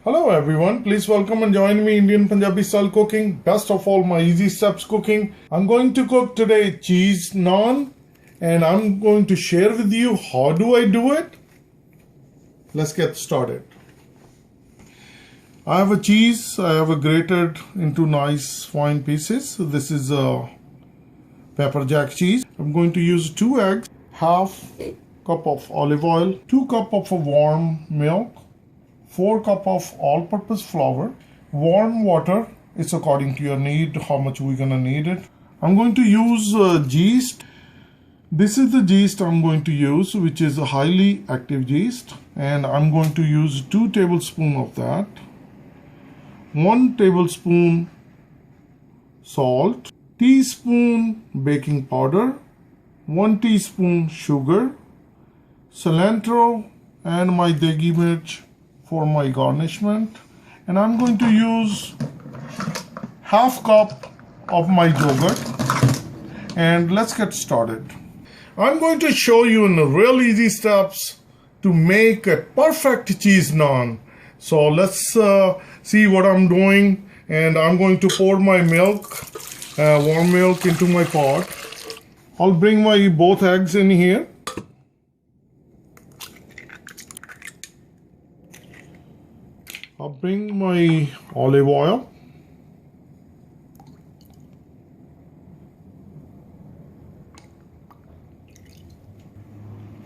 Hello everyone, please welcome and join me Indian Punjabi style cooking. Best of all, my easy steps cooking. I'm going to cook today cheese naan and I'm going to share with you how do I do it. Let's get started. I have a cheese, I have a grated into nice fine pieces. This is a pepper jack cheese. I'm going to use 2 eggs, half cup of olive oil, 2 cup of warm milk, 4 cup of all-purpose flour, warm water. It's according to your need, how much we're gonna need it. I'm going to use yeast. This is the yeast I'm going to use, which is a highly active yeast, and I'm going to use 2 tablespoons of that, 1 tablespoon salt, teaspoon baking powder, 1 teaspoon sugar, cilantro, and my Deggi Mirch for my garnishment, and I'm going to use half cup of my yogurt. And let's get started. I'm going to show you in the real easy steps to make a perfect cheese naan. So let's see what I'm doing, and I'm going to pour my milk, warm milk, into my pot. I'll bring my both eggs in here. I'll bring my olive oil.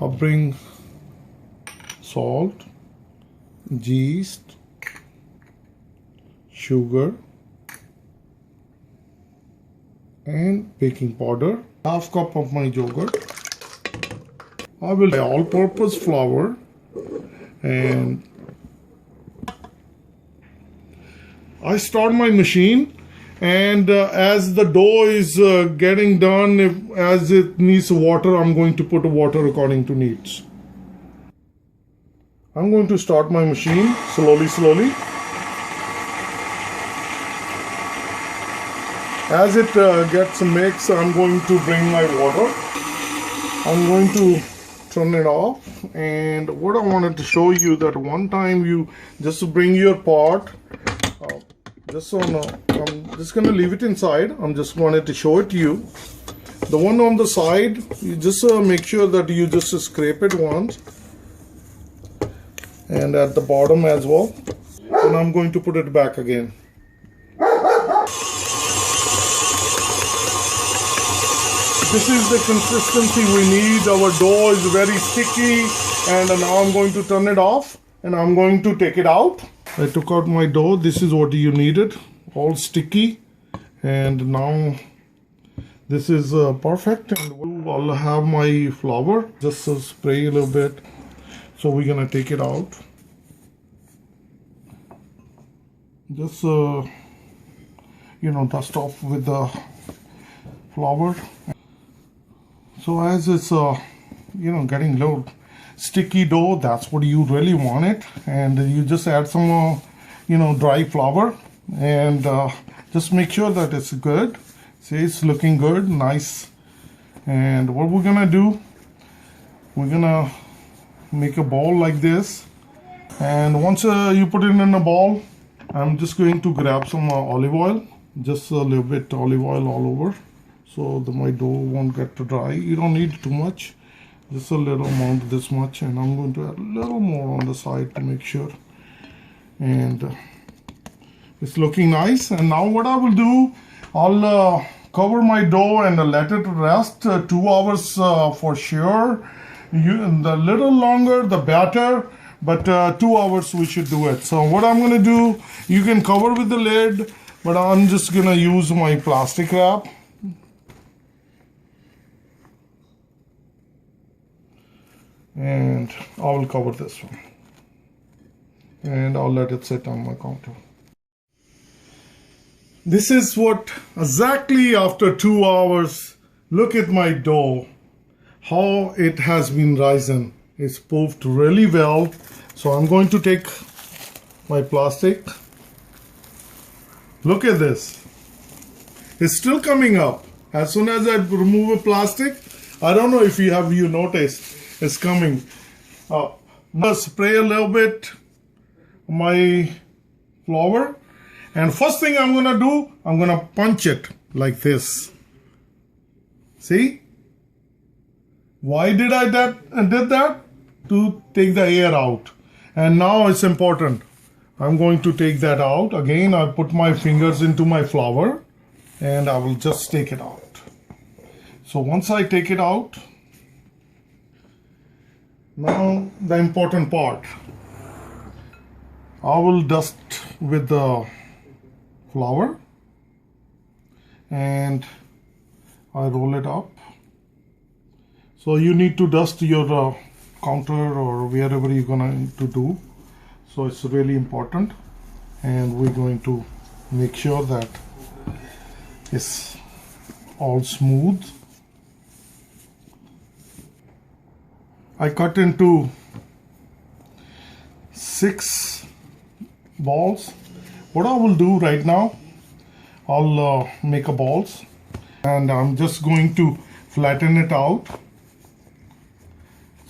I'll bring salt, yeast, sugar, and baking powder. Half cup of my yogurt. I will all-purpose flour, and I start my machine, and as the dough is getting done, as it needs water, I'm going to put water according to needs. I'm going to start my machine slowly. As it gets mixed, I'm going to bring my water. I'm going to turn it off, and what I wanted to show you that one time you just bring your pot. I'm just gonna leave it inside. I'm just wanted to show it to you. The one on the side, you just make sure that you just scrape it once, and at the bottom as well. And I'm going to put it back again. This is the consistency we need. Our dough is very sticky, and now I'm going to turn it off, and I'm going to take it out. I took out my dough. This is what you needed, all sticky, and now this is perfect. And I'll have my flour, just spray a little bit. So we're gonna take it out. Just dust off with the flour. So as it's getting low sticky dough, that's what you really want it, and you just add some dry flour, and just make sure that it's good. See, it's looking good, nice. And what we're gonna do, we're gonna make a ball like this, and once you put it in a ball, I'm just going to grab some olive oil, just a little bit olive oil all over, so that my dough won't get too dry. You don't need too much, just a little amount, this much, and I'm going to add a little more on the side to make sure. And it's looking nice. And now what I will do, I'll cover my dough and let it rest 2 hours for sure. The little longer the better, but 2 hours we should do it. So what I'm going to do, you can cover with the lid, but I'm just going to use my plastic wrap. And I will cover this one, and I'll let it sit on my counter. This is what exactly after 2 hours. Look at my dough, how it has been risen. It's puffed really well. So I'm going to take my plastic. Look at this, it's still coming up. As soon as I remove a plastic, I don't know if you noticed, it's coming up. Now spray a little bit my flour. And first thing I'm gonna do, I'm gonna punch it like this. See? Why did I did that? To take the air out. And now it's important. I'm going to take that out. Again, I put my fingers into my flour and I will just take it out. So once I take it out, now the important part. I will dust with the flour and I roll it up. So you need to dust your counter or wherever you're going to do. So it's really important, and we're going to make sure that it's all smooth. I cut into 6 balls. What I will do right now, I'll make a balls and I'm just going to flatten it out.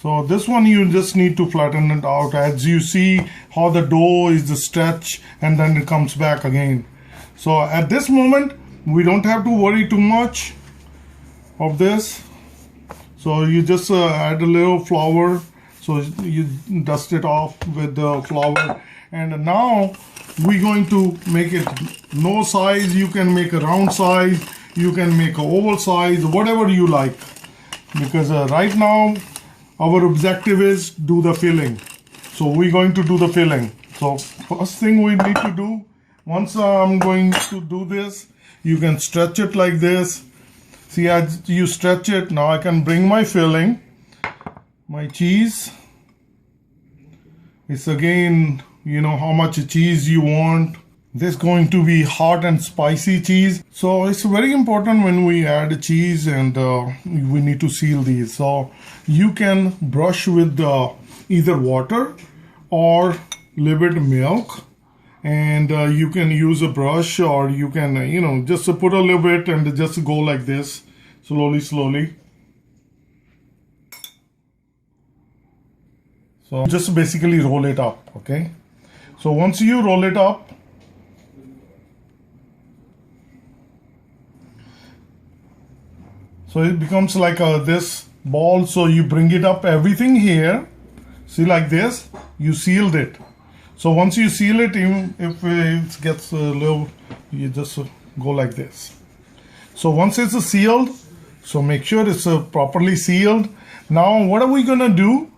So this one you just need to flatten it out, as you see how the dough is the stretch and then it comes back again. So at this moment we don't have to worry too much of this. So you just add a little flour, so you dust it off with the flour, and now we're going to make it no size. You can make a round size, you can make an oval size, whatever you like, because right now our objective is do the filling. So we're going to do the filling. So first thing we need to do, once I'm going to do this, you can stretch it like this. See, as you stretch it, now I can bring my filling, my cheese. It's again, you know, how much cheese you want. This is going to be hot and spicy cheese. So it's very important when we add cheese, and we need to seal these. So you can brush with either water or little bit milk, and you can use a brush, or you can, you know, just put a little bit and just go like this, slowly. So just basically roll it up, okay? So once you roll it up, so it becomes like this ball. So you bring it up, everything here, see, like this, you sealed it. So once you seal it, even if it gets a little, you just go like this. So once it's sealed, so make sure it's properly sealed. Now what are we gonna do?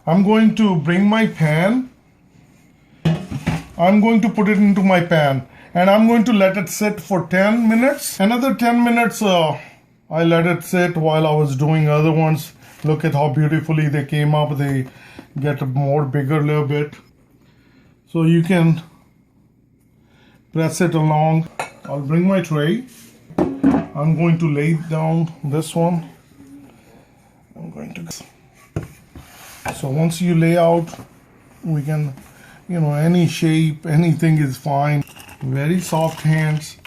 I'm going to bring my pan. I'm going to put it into my pan, and I'm going to let it sit for 10 minutes. Another 10 minutes, I let it sit while I was doing other ones. Look at how beautifully they came up. They get more bigger a little bit. So you can press it along. I'll bring my tray. I'm going to lay down this one. I'm going to. So once you lay out, we can, you know, any shape, anything is fine. Very soft hands.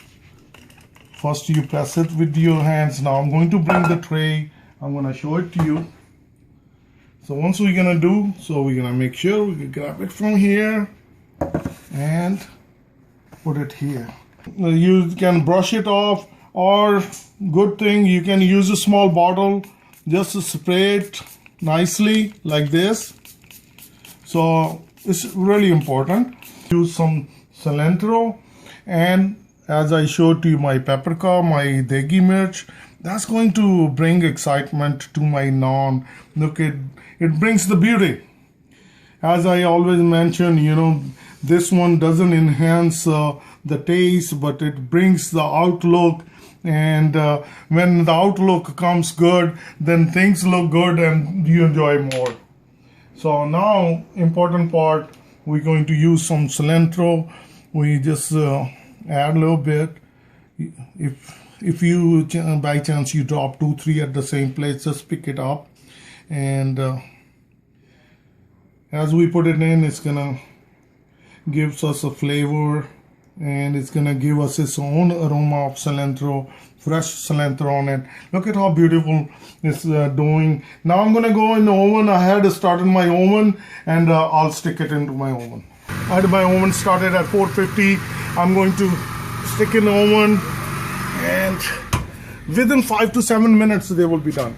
First you press it with your hands. Now I'm going to bring the tray. I'm going to show it to you. So once we're going to do, so we're going to make sure we can grab it from here and put it here. You can brush it off, or good thing, you can use a small bottle, just to spray it nicely like this. So it's really important. Use some cilantro, and as I showed to you, my paprika, my Deggi Mirch, that's going to bring excitement to my naan. Look, it brings the beauty. As I always mention, you know, this one doesn't enhance the taste, but it brings the outlook. And when the outlook comes good, then things look good and you enjoy more. So now, important part, we're going to use some cilantro. We just add a little bit. If you by chance you drop 2-3 at the same place, just pick it up, and as we put it in, it's gonna gives us a flavor, and it's gonna give us its own aroma of cilantro, fresh cilantro on it. Look at how beautiful it's doing. Now I'm gonna go in the oven. I had started my oven, and I'll stick it into my oven. I had my oven started at 450. I'm going to stick in the oven, and within 5 to 7 minutes they will be done.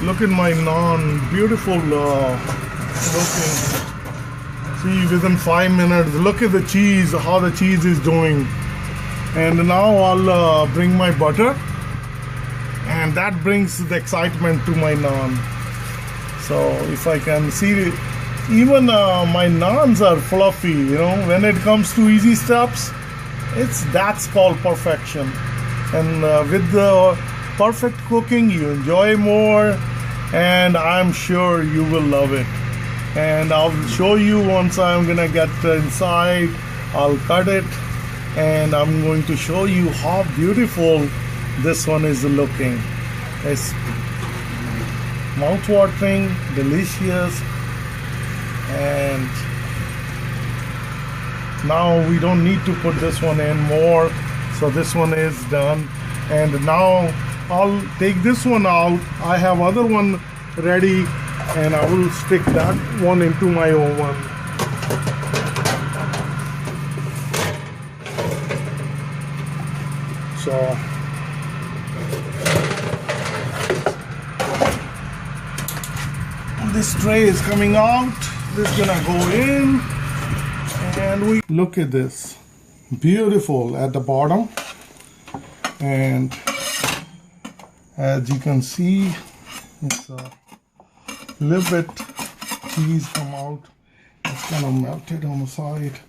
Look at my naan, beautiful looking. See, within 5 minutes, look at the cheese, how the cheese is doing. And now I'll bring my butter, and that brings the excitement to my naan. So if I can see, even my naans are fluffy, you know. When it comes to easy steps, that's called perfection. And with the perfect cooking, you enjoy more, and I'm sure you will love it. And I'll show you once I'm gonna get inside. I'll cut it, and I'm going to show you how beautiful this one is looking. It's mouth-watering, delicious, and now we don't need to put this one in more. So this one is done, and now I'll take this one out. I have other one ready, and I will stick that one into my oven. So this tray is coming out. This is gonna go in, and we look at this, beautiful at the bottom. And as you can see, it's a little bit cheese come out. It's kind of melted on the side.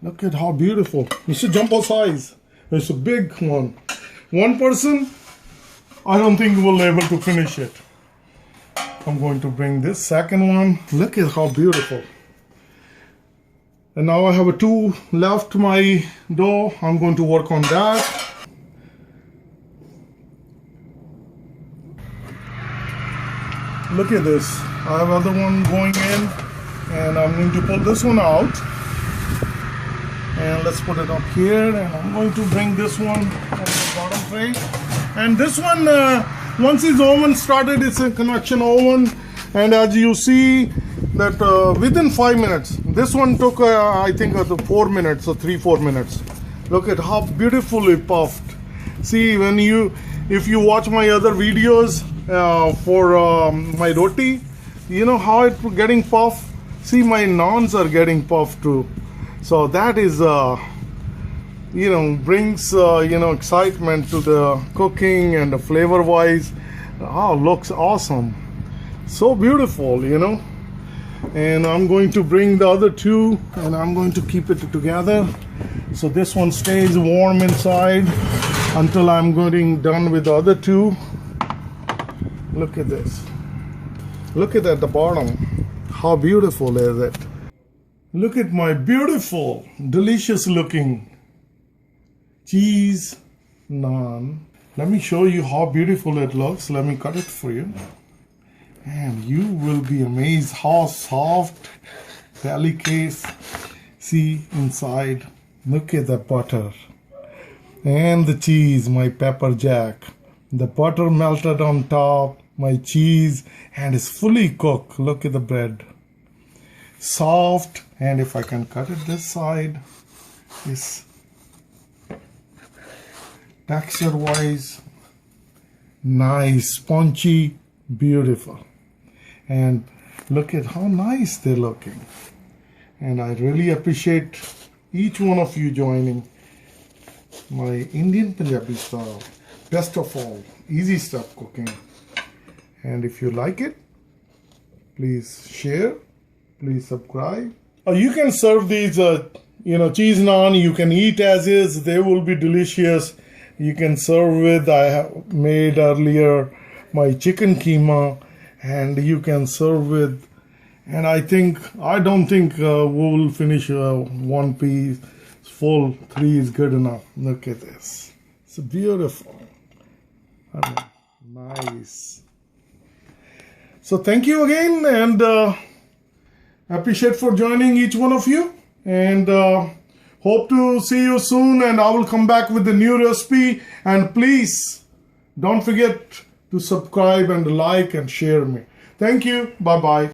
Look at how beautiful. It's a jumbo size. It's a big one. One person, I don't think will be able to finish it. I'm going to bring this second one. Look at how beautiful. And now I have a 2 left my dough. I'm going to work on that. Look at this. I have other one going in, and I'm going to pull this one out. And let's put it up here, and I'm going to bring this one on the bottom tray. And this one, once this oven started, it's a convection oven, and as you see that within 5 minutes, this one took I think 4 minutes or 3-4 minutes. Look at how beautifully puffed. See, if you watch my other videos for my roti, you know how it's getting puffed. See, my naans are getting puffed too. So that is brings excitement to the cooking, and the flavor wise, looks awesome, so beautiful, and I'm going to bring the other 2, and I'm going to keep it together so this one stays warm inside until I'm getting done with the other 2. Look at this. Look at the bottom. How beautiful is it? Look at my beautiful, delicious looking cheese naan. Let me show you how beautiful it looks. Let me cut it for you. And you will be amazed how soft, delicate. See inside. Look at the butter. And the cheese, my pepper jack. The butter melted on top, my cheese, and it's fully cooked. Look at the bread. Soft, and if I can cut it this side, is texture wise nice, spongy, beautiful. And look at how nice they're looking. And I really appreciate each one of you joining my Indian Punjabi style, best of all, easy step cooking. And if you like it, please share. Please subscribe. You can serve these, cheese naan. You can eat as is. They will be delicious. You can serve with, I have made earlier my chicken keema, and you can serve with, and I don't think we will finish 1 piece full. 3 is good enough. Look at this. It's beautiful. Nice. So thank you again, and appreciate for joining each one of you, and hope to see you soon, and I will come back with a new recipe. And please don't forget to subscribe and like and share me. Thank you. Bye bye.